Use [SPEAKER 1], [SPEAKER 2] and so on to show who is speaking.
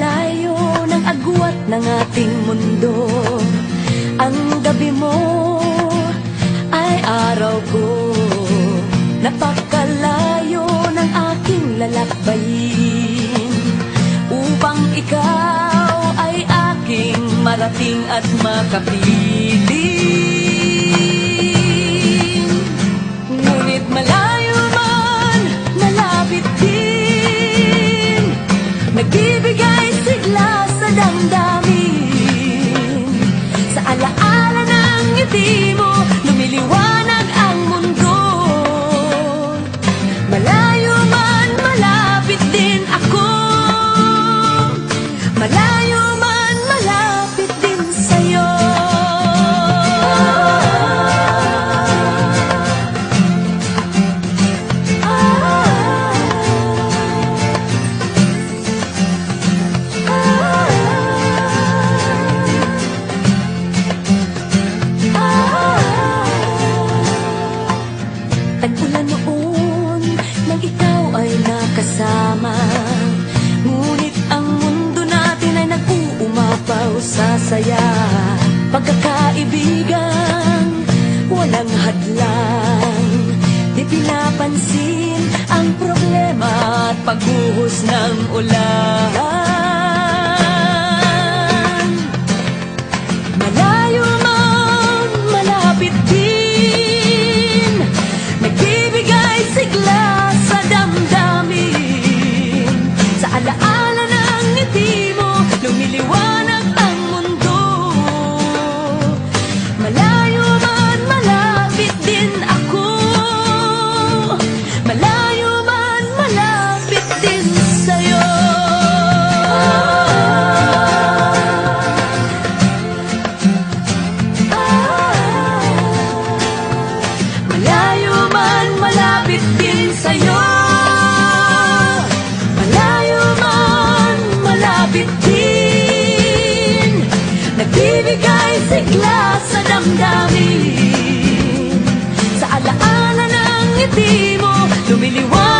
[SPEAKER 1] Napakalayo ng agwat ng ating mundo. Ang gabi mo ay araw ko. Napakalayo ng aking lalakbayin upang ikaw ay aking marating at makapiling. Ngunit malayo man, malapit din, nagbibigay sigla sa damdamin. Sa alaala ng ngiti mo, lumiliwanag ang mundo. Malayo man, malapit din ako. Malayo man, malapit din sa'yo. Tag-ulan noon nang ikaw ay nakasama, ngunit ang mundo natin ay nag-uumapaw sa saya. Pagkakaibigan, walang hadlang, di pinapansin ang problema at paghuhos ng ulan. Malayo man, malapit din, nagbibigay sigla sa damdamin. Sa alaala ng ngiti mo, lumiliwanag ang mundo. Malayo man, malapit din ako. Malayo man, malapit din sa'yo. Malayo man, malapit din sa'yo. Malayo man, malapit din, nagbibigay sigla sa damdamin. Sa alaala ng ngiti mo, lumiliwanag